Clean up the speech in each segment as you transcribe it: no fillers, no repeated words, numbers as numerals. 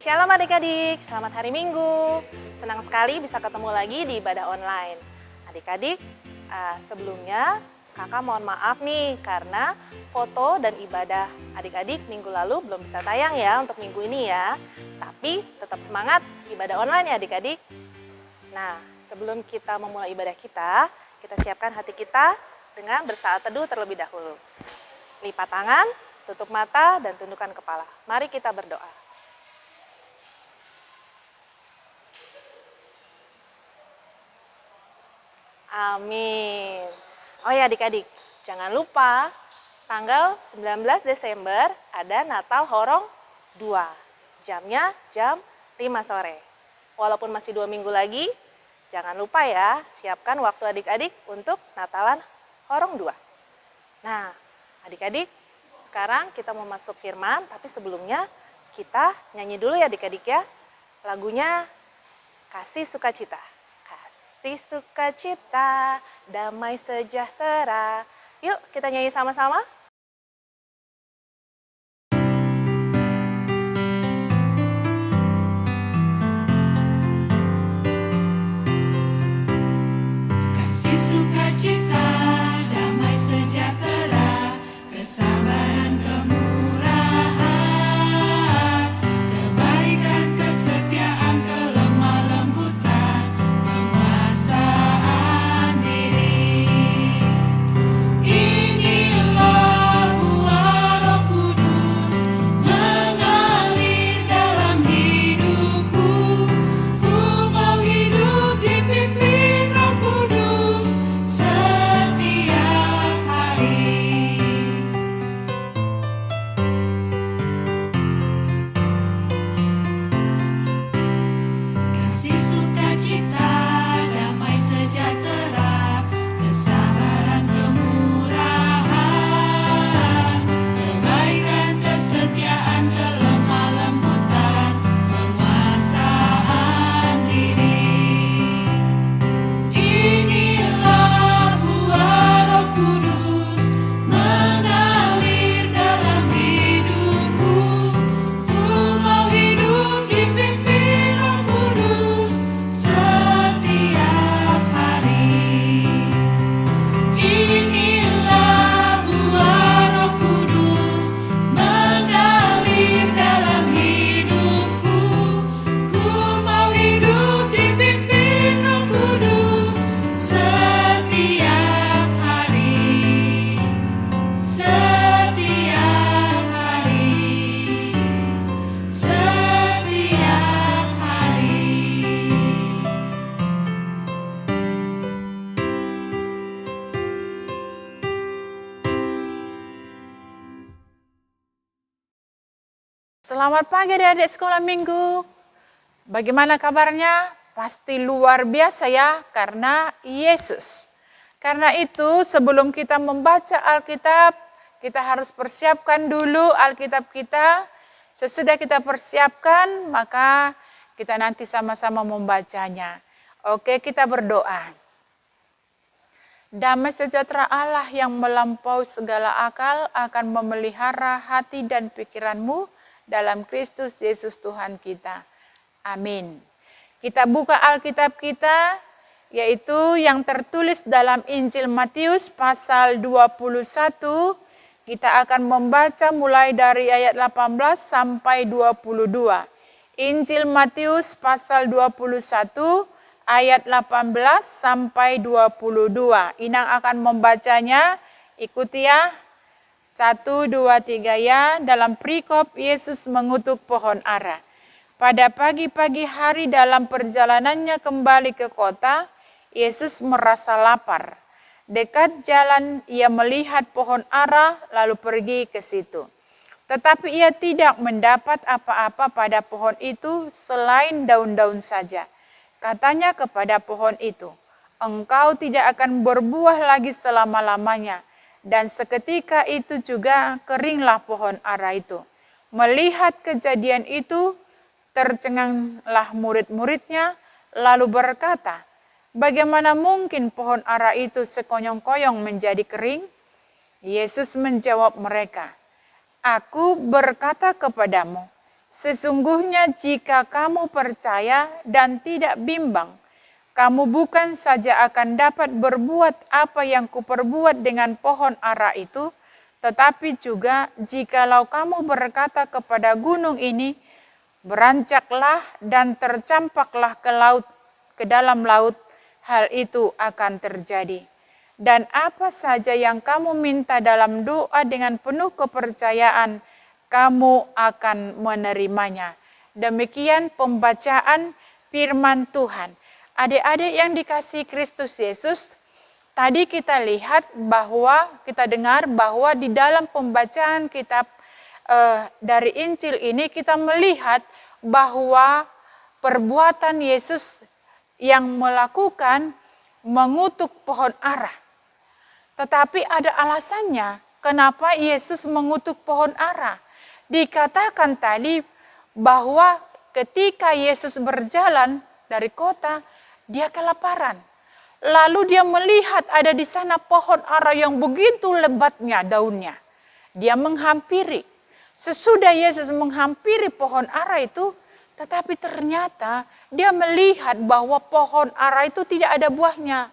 Shalom adik-adik, selamat hari Minggu. Senang sekali bisa ketemu lagi di ibadah online. Adik-adik, sebelumnya kakak mohon maaf nih karena foto dan ibadah adik-adik minggu lalu belum bisa tayang ya untuk minggu ini ya. Tapi tetap semangat ibadah online ya adik-adik. Nah, sebelum kita memulai ibadah kita siapkan hati kita dengan bersaat teduh terlebih dahulu. Lipat tangan, tutup mata, dan tundukkan kepala. Mari kita berdoa. Amin. Oh ya adik-adik, jangan lupa tanggal 19 Desember ada Natal Horong 2. Jamnya jam 5 sore. Walaupun masih 2 minggu lagi, jangan lupa ya, siapkan waktu adik-adik untuk Natalan Horong 2. Nah, adik-adik, sekarang kita mau masuk firman, tapi sebelumnya kita nyanyi dulu ya adik-adik ya. Lagunya Kasih Sukacita. Kasih sukacita, damai sejahtera. Yuk kita nyanyi sama-sama. Kasih sukacita, damai sejahtera, kesabaran, kemurahan, kebaikan, kesetiaan, kelemah lembutan, penguasaan diri. Inilah buah Roh Kudus mengalir dalam hidupku. Ku mau hidup dipimpin Roh Kudus setiap hari. Kasih sukacita, damai sejahtera, kesabaran, kemurahan, kebaikan, kesetiaan, kelemah lembutan, penguasaan diri. Inilah buah Roh Kudus mengalir dalam hidupku. Ku mau hidup dipimpin Roh Kudus setiap hari. Inilah buah Roh Kudus mengalir dalam hidupku. Ku mau hidup dipimpin Roh Kudus setiap hari. Setiap hari. Setiap hari. Selamat pagi adik-adik sekolah minggu. Bagaimana kabarnya? Pasti luar biasa ya, karena Yesus. Karena itu sebelum kita membaca Alkitab, kita harus persiapkan dulu Alkitab kita. Sesudah kita persiapkan, maka kita nanti sama-sama membacanya. Oke, kita berdoa. Damai sejahtera Allah yang melampaui segala akal akan memelihara hati dan pikiranmu dalam Kristus Yesus Tuhan kita. Amin. Kita buka Alkitab kita, yaitu yang tertulis dalam Injil Matius pasal 21. Kita akan membaca mulai dari ayat 18 sampai 22. Injil Matius pasal 21 ayat 18 sampai 22. Inang akan membacanya, ikuti ya. 1, 2, 3 ya. Dalam perikop Yesus mengutuk pohon ara. Pada pagi-pagi hari dalam perjalanannya kembali ke kota, Yesus merasa lapar. Dekat jalan ia melihat pohon ara lalu pergi ke situ. Tetapi ia tidak mendapat apa-apa pada pohon itu selain daun-daun saja. Katanya kepada pohon itu, "Engkau tidak akan berbuah lagi selama-lamanya." Dan seketika itu juga keringlah pohon ara itu. Melihat kejadian itu, tercenganglah murid-muridnya, lalu berkata, "Bagaimana mungkin pohon ara itu sekonyong-koyong menjadi kering?" Yesus menjawab mereka, "Aku berkata kepadamu, Sesungguhnya jika kamu percaya dan tidak bimbang, kamu bukan saja akan dapat berbuat apa yang kuperbuat dengan pohon ara itu, tetapi juga jikalau kamu berkata kepada gunung ini, beranjaklah dan tercampaklah ke laut, ke dalam laut, hal itu akan terjadi. Dan apa saja yang kamu minta dalam doa dengan penuh kepercayaan, kamu akan menerimanya. Demikian pembacaan firman Tuhan. Adik-adik yang dikasihi Kristus Yesus, tadi kita lihat bahwa, kita dengar bahwa di dalam pembacaan kitab dari Injil ini kita melihat bahwa perbuatan Yesus yang melakukan mengutuk pohon ara. Tetapi ada alasannya kenapa Yesus mengutuk pohon ara. Dikatakan tadi bahwa ketika Yesus berjalan dari kota, dia kelaparan. Lalu dia melihat ada di sana pohon ara yang begitu lebatnya daunnya. Dia menghampiri. Sesudah Yesus menghampiri pohon ara itu, tetapi ternyata dia melihat bahwa pohon ara itu tidak ada buahnya.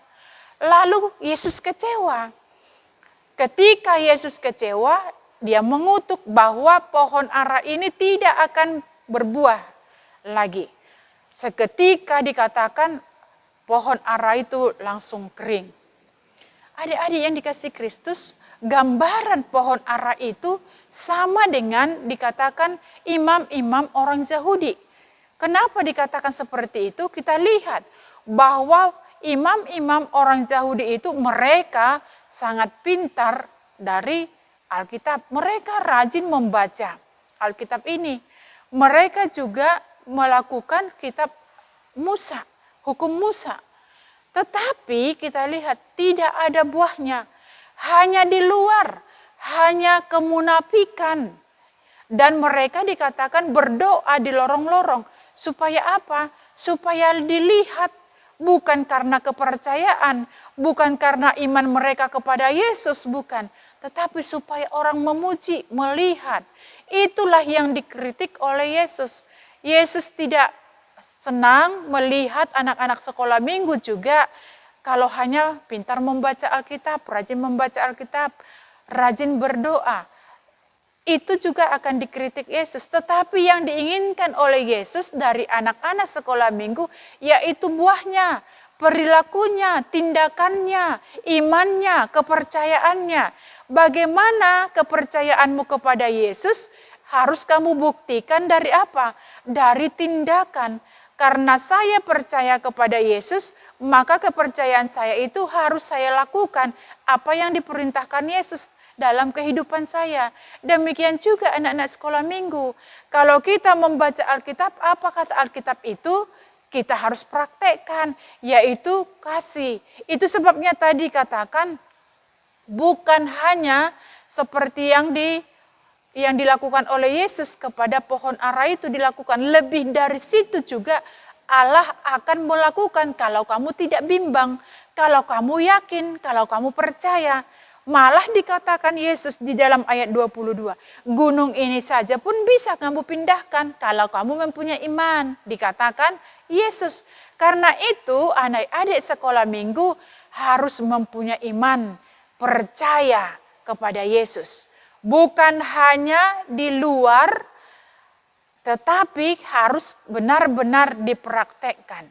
Lalu Yesus kecewa. Ketika Yesus kecewa, dia mengutuk bahwa pohon ara ini tidak akan berbuah lagi. Seketika dikatakan pohon ara itu langsung kering. Adik-adik yang dikasihi Kristus, gambaran pohon ara itu sama dengan dikatakan imam-imam orang Yahudi. Kenapa dikatakan seperti itu? Kita lihat bahwa imam-imam orang Yahudi itu mereka sangat pintar dari Alkitab. Mereka rajin membaca Alkitab ini. Mereka juga melakukan kitab Musa, hukum Musa. Tetapi kita lihat tidak ada buahnya. Hanya di luar, hanya kemunafikan. Dan mereka dikatakan berdoa di lorong-lorong. Supaya apa? Supaya dilihat. Bukan karena kepercayaan, bukan karena iman mereka kepada Yesus, bukan. Tetapi supaya orang memuji, melihat. Itulah yang dikritik oleh Yesus. Yesus tidak senang melihat anak-anak sekolah minggu juga kalau hanya pintar membaca Alkitab, rajin membaca Alkitab, rajin berdoa. Itu juga akan dikritik Yesus. Tetapi yang diinginkan oleh Yesus dari anak-anak sekolah minggu yaitu buahnya, perilakunya, tindakannya, imannya, kepercayaannya. Bagaimana kepercayaanmu kepada Yesus? Harus kamu buktikan dari apa? Dari tindakan. Karena saya percaya kepada Yesus, maka kepercayaan saya itu harus saya lakukan apa yang diperintahkan Yesus dalam kehidupan saya. Demikian juga anak-anak sekolah minggu. Kalau kita membaca Alkitab, apa kata Alkitab itu? Kita harus praktekkan, yaitu kasih. Itu sebabnya tadi katakan, bukan hanya seperti yang dilakukan oleh Yesus kepada pohon ara itu dilakukan. Lebih dari situ juga Allah akan melakukan kalau kamu tidak bimbang, kalau kamu yakin, kalau kamu percaya. Malah dikatakan Yesus di dalam ayat 22, gunung ini saja pun bisa kamu pindahkan kalau kamu mempunyai iman. Dikatakan Yesus. Karena itu anak-adik sekolah minggu harus mempunyai iman, percaya kepada Yesus. Bukan hanya di luar, tetapi harus benar-benar dipraktekkan.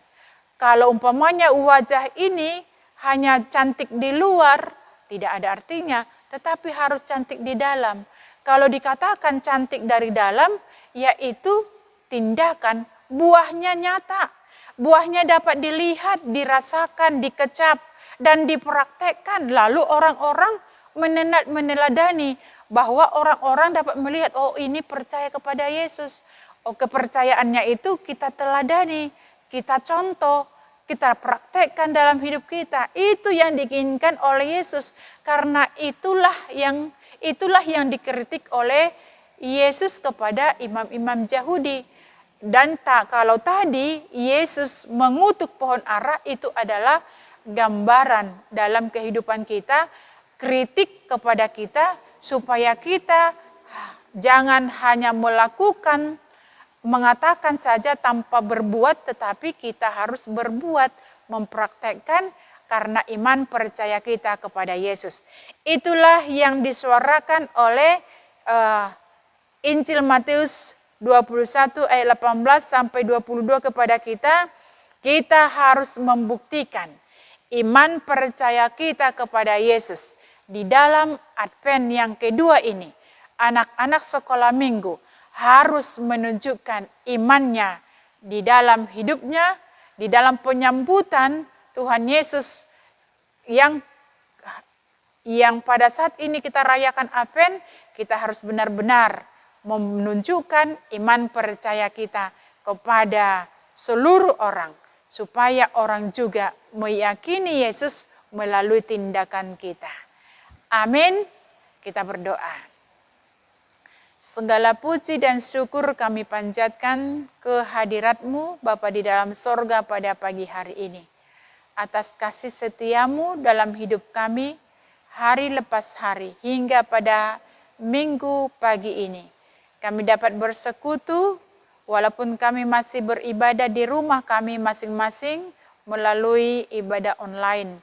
Kalau umpamanya wajah ini hanya cantik di luar, tidak ada artinya, tetapi harus cantik di dalam. Kalau dikatakan cantik dari dalam, yaitu tindakan, buahnya nyata. Buahnya dapat dilihat, dirasakan, dikecap, dan dipraktekkan. Lalu orang-orang meneladani bahwa orang-orang dapat melihat, oh ini percaya kepada Yesus. Oh kepercayaannya itu kita teladani, kita contoh, kita praktekkan dalam hidup kita. Itu yang diinginkan oleh Yesus. Karena itulah yang dikritik oleh Yesus kepada imam-imam Yahudi. Dan kalau tadi Yesus mengutuk pohon ara, itu adalah gambaran dalam kehidupan kita, kritik kepada kita supaya kita jangan hanya melakukan mengatakan saja tanpa berbuat, tetapi kita harus berbuat, mempraktekkan karena iman percaya kita kepada Yesus. Itulah yang disuarakan oleh Injil Matius 21 ayat 18 sampai 22 kepada kita. Kita harus membuktikan iman percaya kita kepada Yesus. Di dalam Advent yang kedua ini, anak-anak sekolah minggu harus menunjukkan imannya di dalam hidupnya, di dalam penyambutan Tuhan Yesus yang pada saat ini kita rayakan Advent, kita harus benar-benar menunjukkan iman percaya kita kepada seluruh orang, supaya orang juga meyakini Yesus melalui tindakan kita. Amin. Kita berdoa. Segala puji dan syukur kami panjatkan kehadirat-Mu Bapa di dalam sorga pada pagi hari ini. Atas kasih setiamu dalam hidup kami, hari lepas hari, hingga pada minggu pagi ini. Kami dapat bersekutu, walaupun kami masih beribadah di rumah kami masing-masing melalui ibadah online.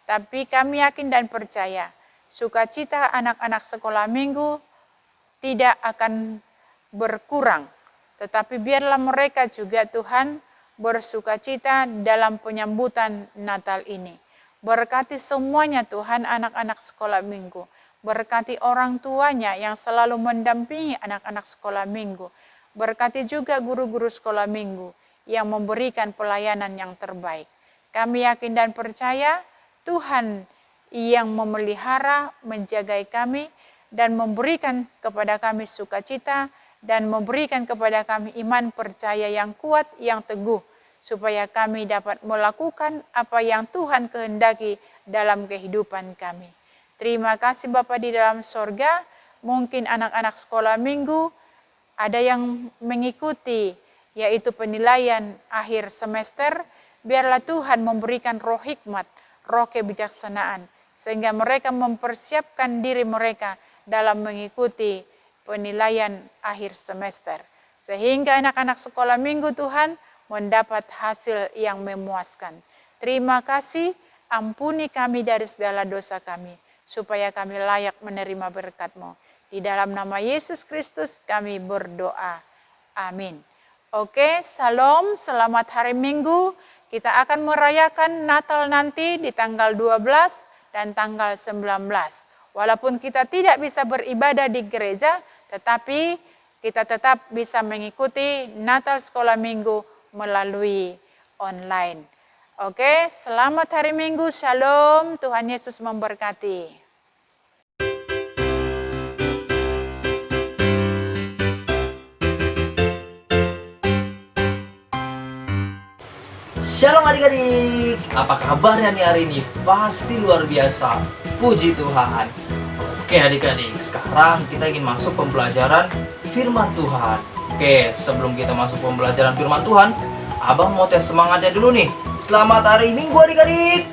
Tapi kami yakin dan percaya, sukacita anak-anak sekolah minggu tidak akan berkurang. Tetapi biarlah mereka juga Tuhan bersukacita dalam penyambutan Natal ini. Berkati semuanya Tuhan anak-anak sekolah minggu. Berkati orang tuanya yang selalu mendampingi anak-anak sekolah minggu. Berkati juga guru-guru sekolah minggu yang memberikan pelayanan yang terbaik. Kami yakin dan percaya Tuhan yang memelihara, menjaga kami, dan memberikan kepada kami sukacita, dan memberikan kepada kami iman percaya yang kuat, yang teguh, supaya kami dapat melakukan apa yang Tuhan kehendaki dalam kehidupan kami. Terima kasih Bapa di dalam sorga. Mungkin anak-anak sekolah minggu ada yang mengikuti, yaitu penilaian akhir semester. Biarlah Tuhan memberikan roh hikmat, roh kebijaksanaan, sehingga mereka mempersiapkan diri mereka dalam mengikuti penilaian akhir semester. Sehingga anak-anak sekolah minggu Tuhan mendapat hasil yang memuaskan. Terima kasih, ampuni kami dari segala dosa kami, supaya kami layak menerima berkat-Mu. Di dalam nama Yesus Kristus kami berdoa. Amin. Oke, salam, selamat hari Minggu. Kita akan merayakan Natal nanti di tanggal 12 dan tanggal 19. Walaupun kita tidak bisa beribadah di gereja, tetapi kita tetap bisa mengikuti Natal sekolah minggu melalui online. Oke, selamat hari Minggu, shalom, Tuhan Yesus memberkati. Shalom adik-adik, apa kabarnya nih hari ini? Pasti luar biasa, puji Tuhan. Oke adik-adik, sekarang kita ingin masuk pembelajaran firman Tuhan. Oke, sebelum kita masuk pembelajaran firman Tuhan, Abang mau tes semangatnya dulu nih. Selamat hari Minggu adik-adik.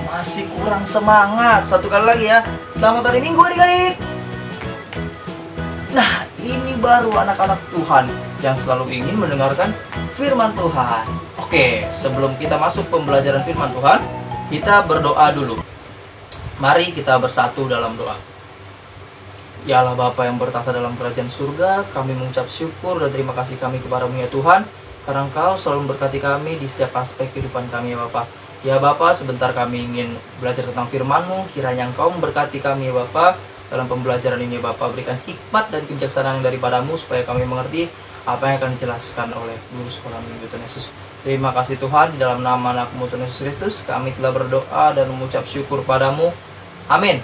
Masih kurang semangat, satu kali lagi ya. Selamat hari Minggu adik-adik. Nah, ini baru anak-anak Tuhan yang selalu ingin mendengarkan firman Tuhan. Oke, sebelum kita masuk pembelajaran firman Tuhan, kita berdoa dulu. Mari kita bersatu dalam doa. Ya Allah Bapa yang bertahta dalam kerajaan surga, kami mengucap syukur dan terima kasih kami kepada-Mu ya Tuhan, karena Engkau selalu memberkati kami di setiap aspek kehidupan kami ya Bapa. Ya Bapa, sebentar kami ingin belajar tentang firman-Mu, kiranya Engkau memberkati kami ya Bapa. Dalam pembelajaran ini ya Bapa, berikan hikmat dan kebijaksanaan daripada-Mu supaya kami mengerti apa yang akan dijelaskan oleh guru sekolah minggu Tuhan Yesus. Terima kasih Tuhan, di dalam nama anak-Mu Tuhan Yesus Kristus, kami telah berdoa dan mengucap syukur padamu. Amin.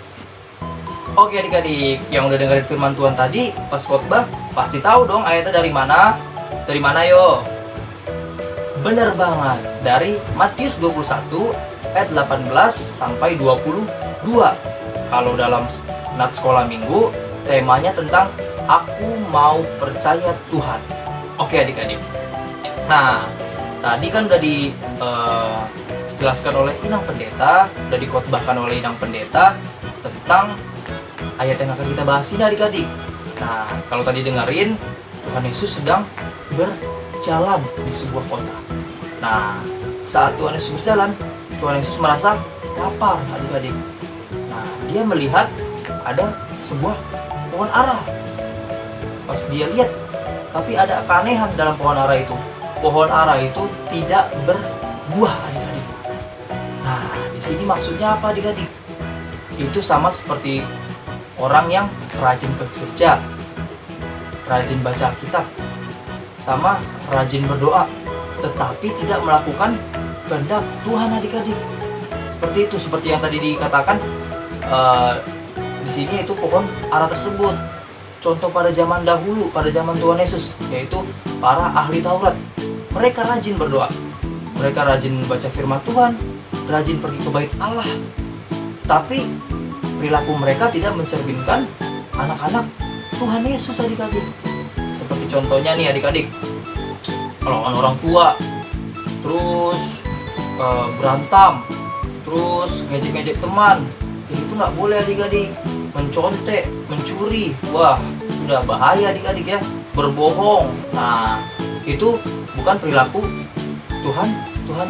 Oke adik-adik, yang udah dengerin firman Tuhan tadi pas khotbah, pasti tahu dong ayatnya dari mana? Dari mana yo? Bener banget, dari Matius 21 ayat 18 sampai 22. Kalau dalam Nat sekolah minggu, temanya tentang aku mau percaya Tuhan. Oke adik-adik. Nah, tadi kan udah dijelaskan oleh Inang Pendeta, udah dikhotbahkan oleh Inang Pendeta tentang ayat yang akan kita bahas ini adik-adik. Nah, kalau tadi dengerin Tuhan Yesus sedang berjalan di sebuah kota. Nah, saat Tuhan Yesus berjalan, Tuhan Yesus merasa lapar adik-adik. Nah, dia melihat ada sebuah pohon ara. Pas dia lihat, tapi ada keanehan dalam pohon ara itu. Pohon ara itu tidak berbuah adik-adik. Nah, di sini maksudnya apa adik-adik? Itu sama seperti orang yang rajin ke gereja, rajin baca Alkitab, sama rajin berdoa, tetapi tidak melakukan kehendak Tuhan adik-adik. Seperti itu, seperti yang tadi dikatakan di sini, itu pohon ara tersebut. Contoh pada zaman dahulu, pada zaman Tuhan Yesus, yaitu para ahli Taurat. Mereka rajin berdoa, mereka rajin baca firman Tuhan, rajin pergi ke bait Allah. Tapi perilaku mereka tidak mencerminkan anak-anak Tuhan Yesus adik-adik. Seperti contohnya nih adik-adik, kalau orang tua terus berantem, terus ngejek-ngejek teman, itu nggak boleh adik-adik. Mencontek, mencuri, wah udah bahaya adik-adik ya. Berbohong, nah itu bukan perilaku Tuhan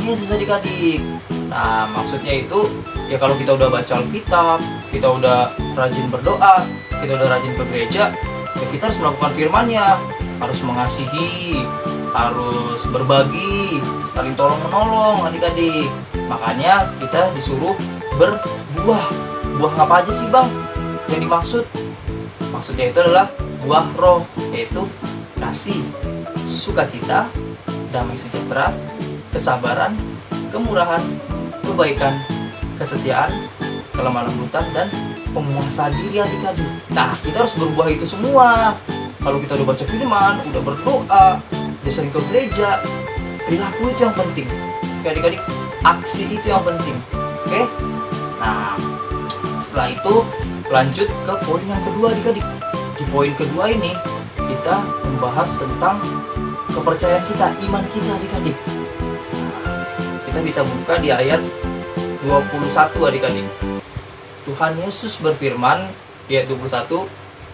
Yesus adik-adik. Nah, maksudnya itu ya kalau kita udah baca Alkitab, kita udah rajin berdoa, kita udah rajin ke gereja, ya kita harus melakukan firman-Nya, harus mengasihi, harus berbagi, saling tolong-menolong adik-adik. Makanya kita disuruh berbuah. Buah apa aja sih Bang yang dimaksud? Maksudnya itu adalah buah roh, yaitu kasih, sukacita, damai sejahtera, kesabaran, kemurahan, kebaikan, kesetiaan, kelemah lembutan, dan penguasaan diri adik-adik. Nah, kita harus berbuah itu semua. Kalau kita udah baca firman, udah berdoa, udah sering ke gereja, perilaku itu yang penting. Oke adik-adik, aksi itu yang penting. Oke? Nah, setelah itu lanjut ke poin yang kedua adik-adik. Di poin kedua ini kita membahas tentang kepercayaan kita, iman kita adik-adik. Kita bisa buka di ayat 21 adik-adik. Tuhan Yesus berfirman di ayat 21,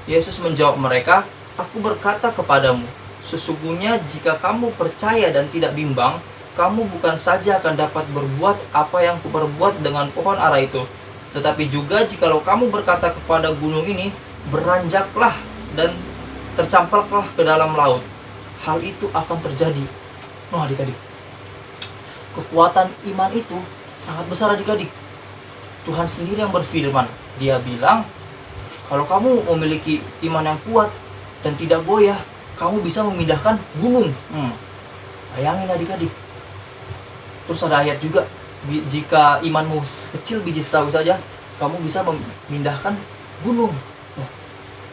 Yesus menjawab mereka, "Aku berkata kepadamu, sesungguhnya jika kamu percaya dan tidak bimbang, kamu bukan saja akan dapat berbuat apa yang kuperbuat dengan pohon ara itu, tetapi juga jikalau kamu berkata kepada gunung ini, beranjaklah dan tercampaklah ke dalam laut, hal itu akan terjadi." Nah adik-adik, kekuatan iman itu sangat besar adik-adik. Tuhan sendiri yang berfirman, dia bilang, kalau kamu memiliki iman yang kuat dan tidak goyah, kamu bisa memindahkan gunung. Bayangin adik-adik. Terus ada ayat juga, jika imanmu kecil biji sawi saja, kamu bisa memindahkan gunung. Nah,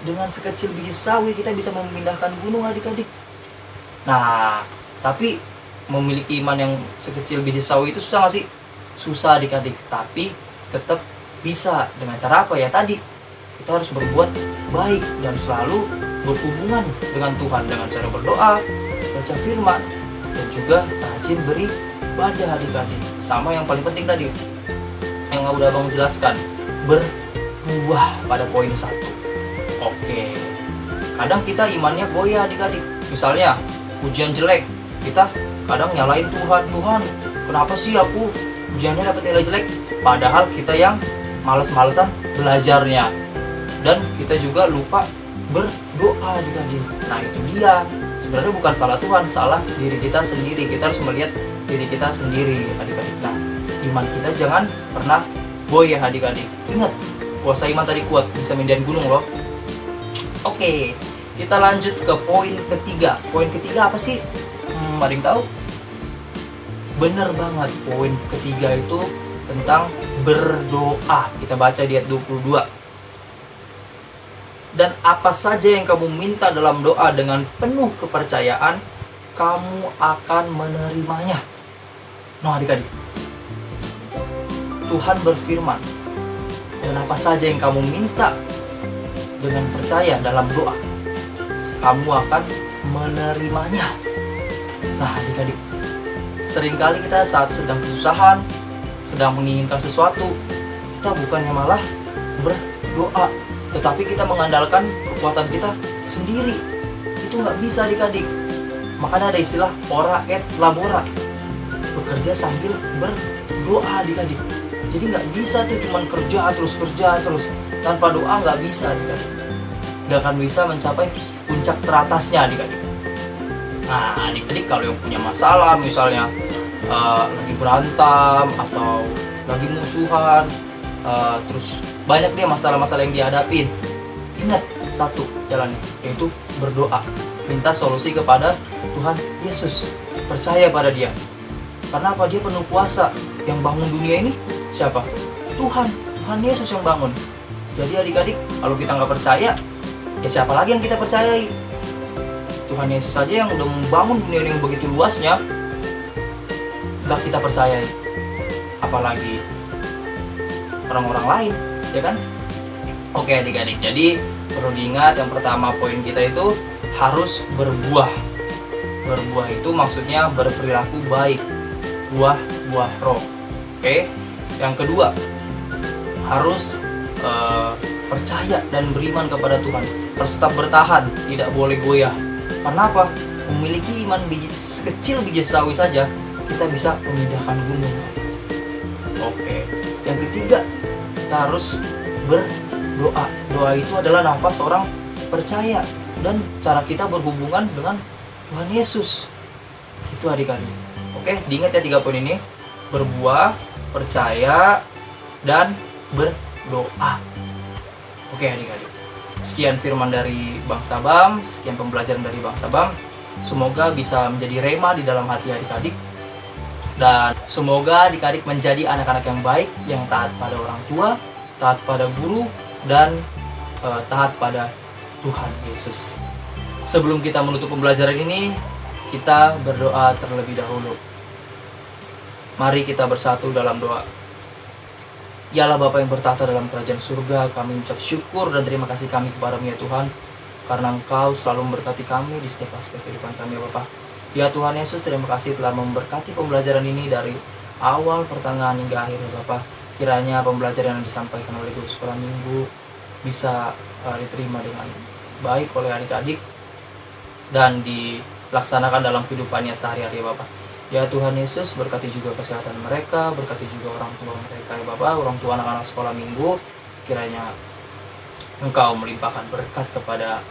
dengan sekecil biji sawi kita bisa memindahkan gunung adik-adik. Nah, tapi memiliki iman yang sekecil biji sawi itu susah nggak sih? Susah adik-adik, tapi tetap bisa. Dengan cara apa ya tadi? Kita harus berbuat baik dan selalu berhubungan dengan Tuhan dengan cara berdoa, baca firman, dan juga rajin beribadah adik-adik. Sama yang paling penting tadi, yang udah Abang jelaskan, berbuah pada poin 1. Oke, kadang kita imannya goyah adik-adik. Misalnya ujian jelek, kita kadang nyalain Tuhan, kenapa sih aku ujiannya dapat nilai jelek? Padahal kita yang males-malesan belajarnya, dan kita juga lupa berdoa adik-adik. Nah itu dia, sebenarnya bukan salah Tuhan, salah diri kita sendiri. Kita harus melihat diri kita sendiri adik-adik. Nah, iman kita jangan pernah goyah adik-adik. Ingat, puasa iman tadi kuat, bisa mindahin gunung loh. Oke, kita lanjut ke poin ketiga. Poin ketiga apa sih? Ada yang tahu? Bener banget, poin ketiga itu tentang berdoa. Kita baca di ayat 22. Dan apa saja yang kamu minta dalam doa dengan penuh kepercayaan, kamu akan menerimanya. Nah adik-adik, Tuhan berfirman, dan apa saja yang kamu minta dengan percaya dalam doa, kamu akan menerimanya. Nah adik-adik, seringkali kita saat sedang kesusahan, sedang menginginkan sesuatu, kita bukannya malah berdoa, tetapi kita mengandalkan kekuatan kita sendiri. itu nggak bisa adik-adik. Makanya ada istilah ora et labora, bekerja sambil berdoa adik-adik. Jadi nggak bisa tuh cuman kerja terus, tanpa doa nggak bisa adik-adik. Nggak akan bisa mencapai puncak teratasnya adik-adik. Nah adik-adik kalau yang punya masalah misalnya lagi berantem atau lagi musuhan, terus banyak deh masalah-masalah yang dihadapin, ingat satu jalannya, yaitu berdoa, minta solusi kepada Tuhan Yesus, percaya pada Dia. Karena apa? Dia penuh kuasa. Yang bangun dunia ini siapa? Tuhan Yesus yang bangun. Jadi adik-adik, kalau kita nggak percaya, ya siapa lagi yang kita percayai? Tuhan Yesus saja yang udah membangun dunia yang begitu luasnya, nggak kita percayai, apalagi orang-orang lain, ya kan? Oke adik-adik, jadi perlu diingat yang pertama poin kita itu harus berbuah. Berbuah itu maksudnya berperilaku baik, buah roh. Oke. Yang kedua, harus percaya dan beriman kepada Tuhan. Harus tetap bertahan, tidak boleh goyah. Karena apa? Memiliki iman kecil biji sawi saja, kita bisa memindahkan gunung. Oke. Yang ketiga, kita harus berdoa. Doa itu adalah nafas orang percaya dan cara kita berhubungan dengan Tuhan Yesus. Itu adik-adik. Oke, diingat ya 3 poin ini. Berbuah, percaya, dan berdoa. Oke adik-adik. Sekian firman dari Bang Sabam, sekian pembelajaran dari Bang Sabam. Semoga bisa menjadi rema di dalam hati adik-adik. Dan semoga adik-adik menjadi anak-anak yang baik, yang taat pada orang tua, taat pada guru, dan taat pada Tuhan Yesus. Sebelum kita menutup pembelajaran ini, kita berdoa terlebih dahulu. Mari kita bersatu dalam doa. Ya Allah Bapa yang bertahta dalam kerajaan surga, kami mengucap syukur dan terima kasih kami kepadamu ya Tuhan, karena Engkau selalu memberkati kami di setiap aspek kehidupan kami ya Bapa. Ya Tuhan Yesus, terima kasih telah memberkati pembelajaran ini dari awal, pertengahan hingga akhir ya Bapa. Kiranya pembelajaran yang disampaikan oleh guru sekolah minggu bisa diterima dengan baik oleh adik-adik dan dilaksanakan dalam kehidupannya sehari-hari ya Bapak. Ya Tuhan Yesus, berkati juga kesehatan mereka, berkati juga orang tua mereka ya Bapak, orang tua anak-anak sekolah minggu. Kiranya Engkau melimpahkan berkat kepada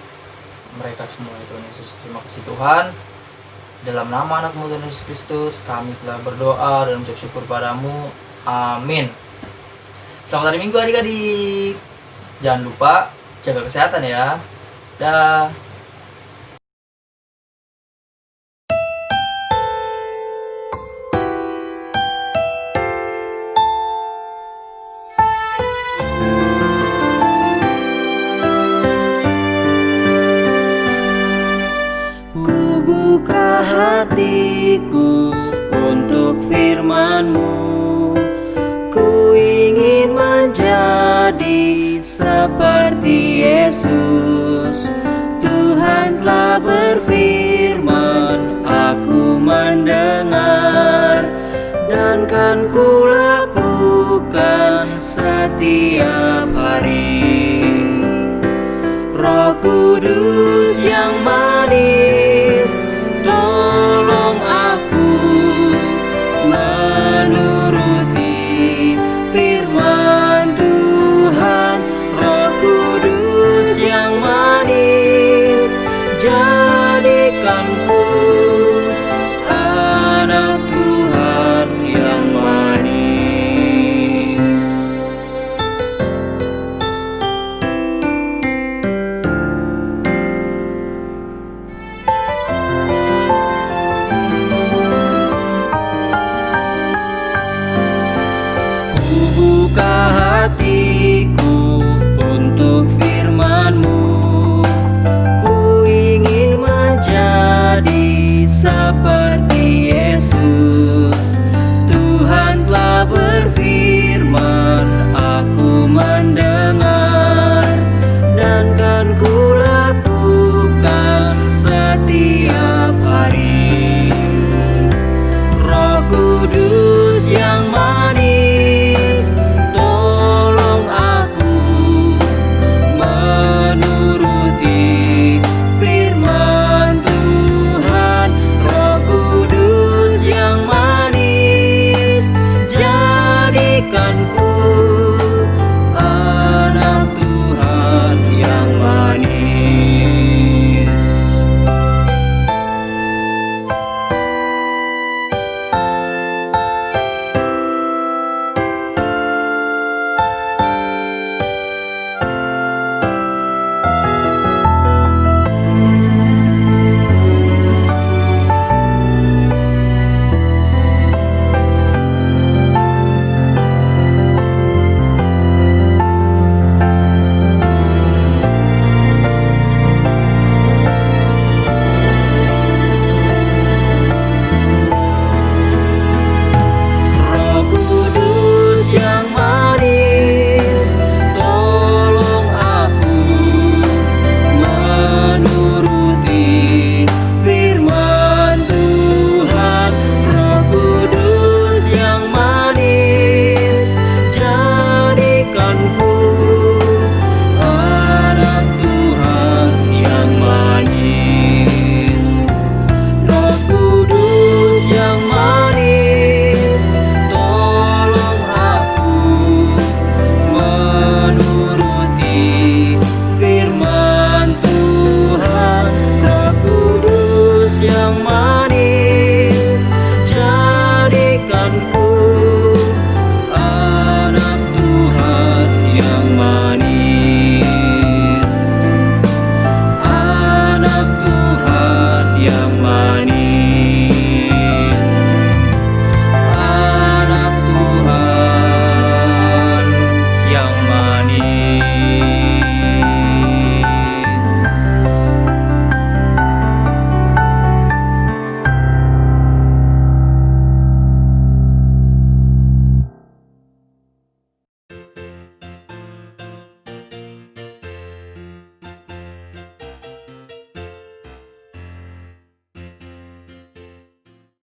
mereka semua ya Tuhan Yesus. Terima kasih Tuhan. Dalam nama anak-Mu Tuhan Yesus Kristus, kami telah berdoa dan mengucap syukur padamu. Amin. Selamat hari Minggu adik-adik. Jangan lupa jaga kesehatan ya. Dah. Ku buka hatiku untuk firman-Mu. Ku ingin menjadi seperti Yesus. Tuhan telah berfirman, aku mendengar, dan kan ku lakukan setiap hari. Roh Kudus yang manis, tolong aku menuruti firman Tuhan. Roh Kudus yang manis, jadikanku anak Tuhan yang manis. Buka hatiku untuk firman-Mu. Ku ingin menjadi seperti Yesus. Tuhan telah berfirman, aku mendengar, dan kan ku lakukan setiap hari. Roh Kudus yang manis, tolong akan